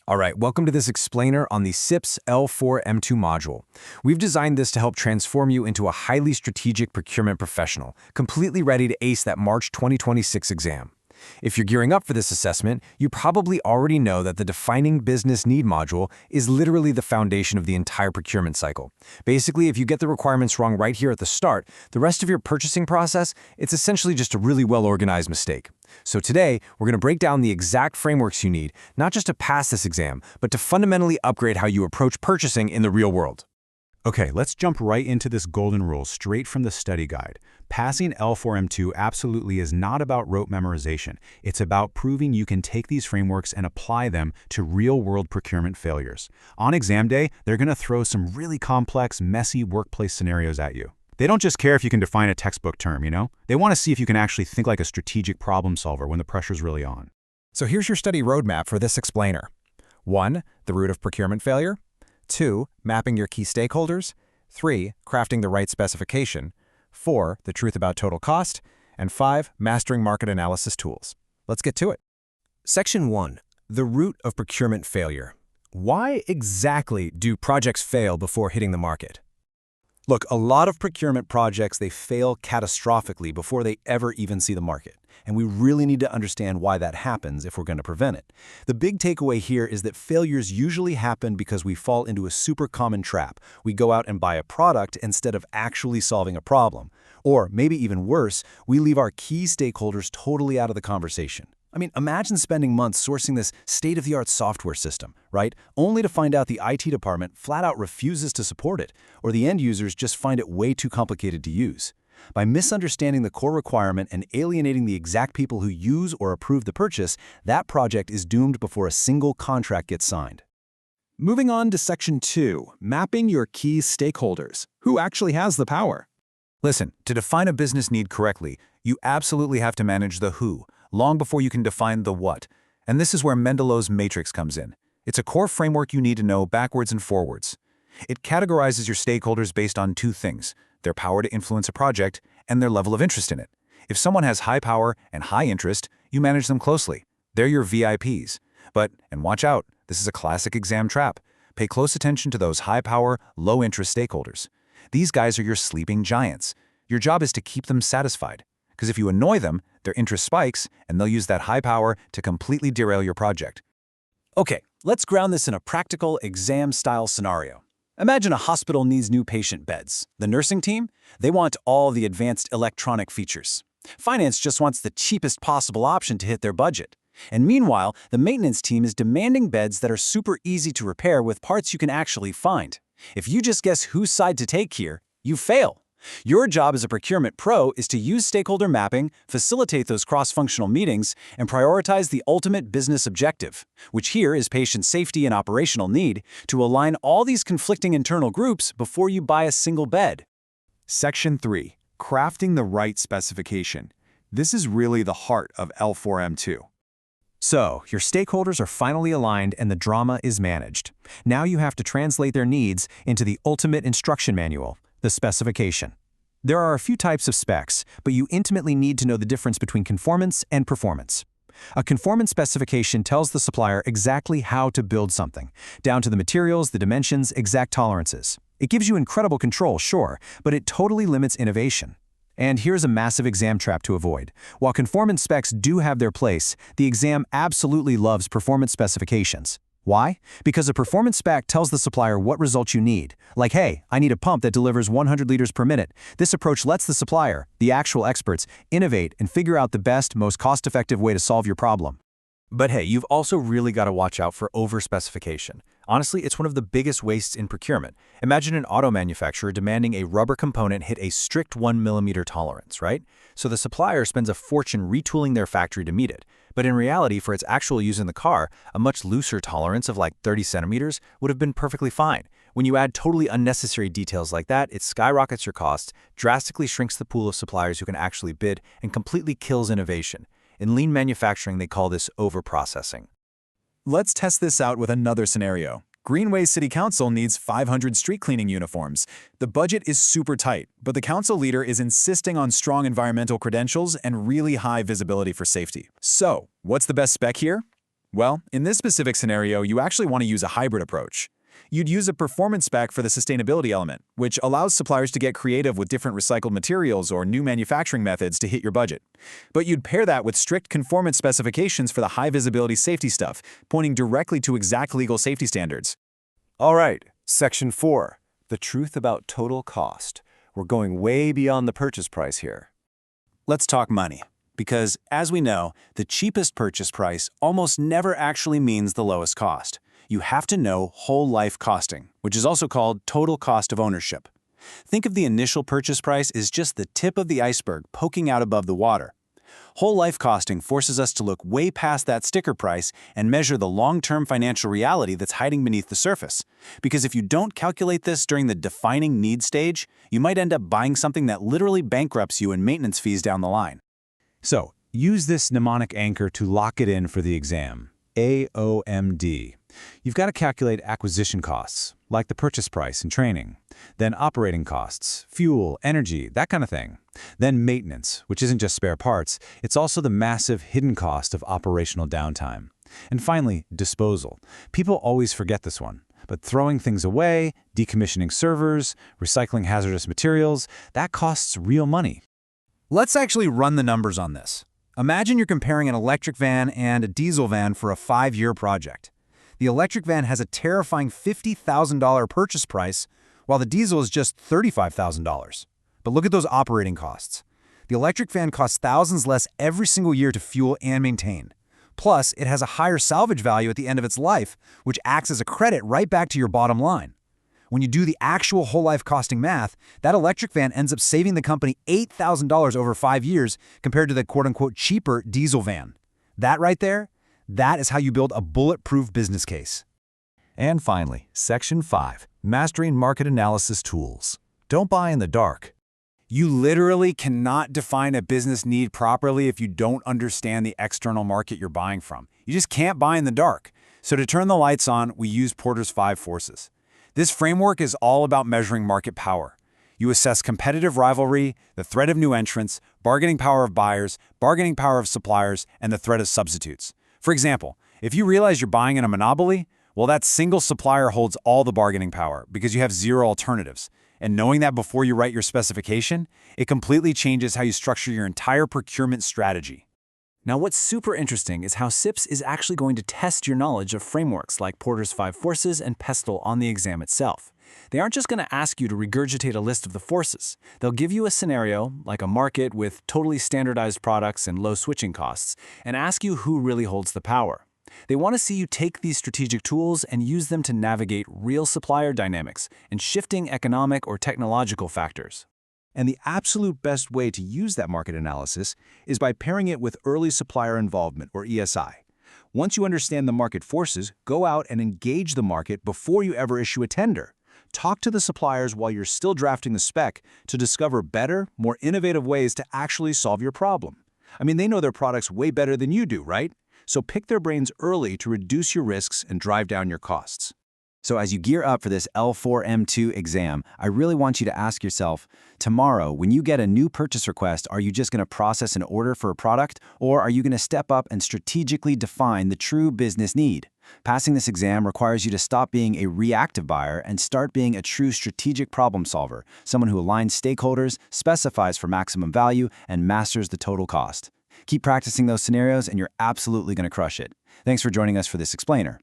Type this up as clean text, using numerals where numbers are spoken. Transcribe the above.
All right, welcome to this explainer on the CIPS L4M2 module. We've designed this to help transform you into a highly strategic procurement professional, completely ready to ace that March 2026 exam. If you're gearing up for this assessment, you probably already know that the Defining Business Need module is literally the foundation of the entire procurement cycle. Basically, if you get the requirements wrong right here at the start, the rest of your purchasing process, it's essentially just a really well-organized mistake. So today, we're going to break down the exact frameworks you need, not just to pass this exam, but to fundamentally upgrade how you approach purchasing in the real world. Okay, let's jump right into this golden rule straight from the study guide. Passing L4M2 absolutely is not about rote memorization. It's about proving you can take these frameworks and apply them to real-world procurement failures. On exam day, they're going to throw some really complex, messy workplace scenarios at you. They don't just care if you can define a textbook term, They want to see if you can actually think like a strategic problem solver when the pressure's really on. So here's your study roadmap for this explainer. 1. The root of procurement failure. 2. Mapping your key stakeholders. 3. Crafting the right specification. 4. The truth about total cost. And 5. Mastering market analysis tools. Let's get to it. Section 1. The root of procurement failure. Why exactly do projects fail before hitting the market? Look, a lot of procurement projects, they fail catastrophically before they ever even see the market. And we really need to understand why that happens if we're going to prevent it. The big takeaway here is that failures usually happen because we fall into a super common trap. We go out and buy a product instead of actually solving a problem. Or maybe even worse, we leave our key stakeholders totally out of the conversation. I mean, imagine spending months sourcing this state-of-the-art software system, right? Only to find out the IT department flat out refuses to support it, or the end users just find it way too complicated to use. By misunderstanding the core requirement and alienating the exact people who use or approve the purchase, that project is doomed before a single contract gets signed. Moving on to Section 2, mapping your key stakeholders. Who actually has the power? Listen, to define a business need correctly, you absolutely have to manage the who, long before you can define the what. And this is where Mendelow's matrix comes in. It's a core framework you need to know backwards and forwards. It categorizes your stakeholders based on two things: their power to influence a project and their level of interest in it. If someone has high power and high interest, you manage them closely. They're your VIPs. And watch out, this is a classic exam trap. Pay close attention to those high power, low interest stakeholders. These guys are your sleeping giants. Your job is to keep them satisfied. Because if you annoy them, their interest spikes, and they'll use that high power to completely derail your project. Okay, let's ground this in a practical exam-style scenario. Imagine a hospital needs new patient beds. The nursing team, they want all the advanced electronic features. Finance just wants the cheapest possible option to hit their budget. And meanwhile, the maintenance team is demanding beds that are super easy to repair with parts you can actually find. If you just guess whose side to take here, you fail. Your job as a procurement pro is to use stakeholder mapping, facilitate those cross-functional meetings, and prioritize the ultimate business objective, which here is patient safety and operational need, to align all these conflicting internal groups before you buy a single bed. Section 3. Crafting the right specification. This is really the heart of L4M2. So, your stakeholders are finally aligned and the drama is managed. Now you have to translate their needs into the ultimate instruction manual, the specification. There are a few types of specs, but you intimately need to know the difference between conformance and performance. A conformance specification tells the supplier exactly how to build something, down to the materials, the dimensions, exact tolerances. It gives you incredible control, sure, but it totally limits innovation. And here's a massive exam trap to avoid. While conformance specs do have their place, the exam absolutely loves performance specifications. Why? Because a performance spec tells the supplier what results you need. Like, hey, I need a pump that delivers 100 liters per minute. This approach lets the supplier, the actual experts, innovate and figure out the best, most cost-effective way to solve your problem. But hey, you've also really got to watch out for over-specification. Honestly, it's one of the biggest wastes in procurement. Imagine an auto manufacturer demanding a rubber component hit a strict 1mm tolerance, right? So the supplier spends a fortune retooling their factory to meet it. But in reality, for its actual use in the car, a much looser tolerance of like 30 centimeters would have been perfectly fine. When you add totally unnecessary details like that, it skyrockets your costs, drastically shrinks the pool of suppliers who can actually bid, and completely kills innovation. In lean manufacturing, they call this overprocessing. Let's test this out with another scenario. Greenway City Council needs 500 street cleaning uniforms. The budget is super tight, but the council leader is insisting on strong environmental credentials and really high visibility for safety. So, what's the best spec here? Well, in this specific scenario, you actually want to use a hybrid approach. You'd use a performance spec for the sustainability element, which allows suppliers to get creative with different recycled materials or new manufacturing methods to hit your budget. But you'd pair that with strict conformance specifications for the high-visibility safety stuff, pointing directly to exact legal safety standards. All right, Section 4, the truth about total cost. We're going way beyond the purchase price here. Let's talk money, because as we know, the cheapest purchase price almost never actually means the lowest cost. You have to know whole life costing, which is also called total cost of ownership. Think of the initial purchase price as just the tip of the iceberg poking out above the water. Whole life costing forces us to look way past that sticker price and measure the long-term financial reality that's hiding beneath the surface. Because if you don't calculate this during the defining need stage, you might end up buying something that literally bankrupts you in maintenance fees down the line. So, use this mnemonic anchor to lock it in for the exam. AOMD. You've got to calculate acquisition costs, like the purchase price and training. Then operating costs, fuel, energy, that kind of thing. Then maintenance, which isn't just spare parts, it's also the massive hidden cost of operational downtime. And finally, disposal. People always forget this one. But throwing things away, decommissioning servers, recycling hazardous materials, that costs real money. Let's actually run the numbers on this. Imagine you're comparing an electric van and a diesel van for a 5-year project. The electric van has a terrifying $50,000 purchase price, while the diesel is just $35,000. But look at those operating costs. The electric van costs thousands less every single year to fuel and maintain. Plus, it has a higher salvage value at the end of its life, which acts as a credit right back to your bottom line. When you do the actual whole life costing math, that electric van ends up saving the company $8,000 over 5 years compared to the quote-unquote cheaper diesel van. That right there, that is how you build a bulletproof business case. And finally, Section 5, Mastering Market Analysis Tools. Don't buy in the dark. You literally cannot define a business need properly if you don't understand the external market you're buying from. You just can't buy in the dark. So to turn the lights on, we use Porter's 5 forces. This framework is all about measuring market power. You assess competitive rivalry, the threat of new entrants, bargaining power of buyers, bargaining power of suppliers, and the threat of substitutes. For example, if you realize you're buying in a monopoly, well, that single supplier holds all the bargaining power because you have 0 alternatives. And knowing that before you write your specification, it completely changes how you structure your entire procurement strategy. Now, what's super interesting is how CIPS is actually going to test your knowledge of frameworks like Porter's 5 forces and PESTLE on the exam itself. They aren't just going to ask you to regurgitate a list of the forces. They'll give you a scenario, like a market with totally standardized products and low switching costs, and ask you who really holds the power. They want to see you take these strategic tools and use them to navigate real supplier dynamics and shifting economic or technological factors. And the absolute best way to use that market analysis is by pairing it with early supplier involvement, or ESI. Once you understand the market forces, go out and engage the market before you ever issue a tender. Talk to the suppliers while you're still drafting the spec to discover better, more innovative ways to actually solve your problem. I mean, they know their products way better than you do, right? So pick their brains early to reduce your risks and drive down your costs. So as you gear up for this L4M2 exam, I really want you to ask yourself, tomorrow, when you get a new purchase request, are you just going to process an order for a product, or are you going to step up and strategically define the true business need? Passing this exam requires you to stop being a reactive buyer and start being a true strategic problem solver, someone who aligns stakeholders, specifies for maximum value, and masters the total cost. Keep practicing those scenarios and you're absolutely going to crush it. Thanks for joining us for this explainer.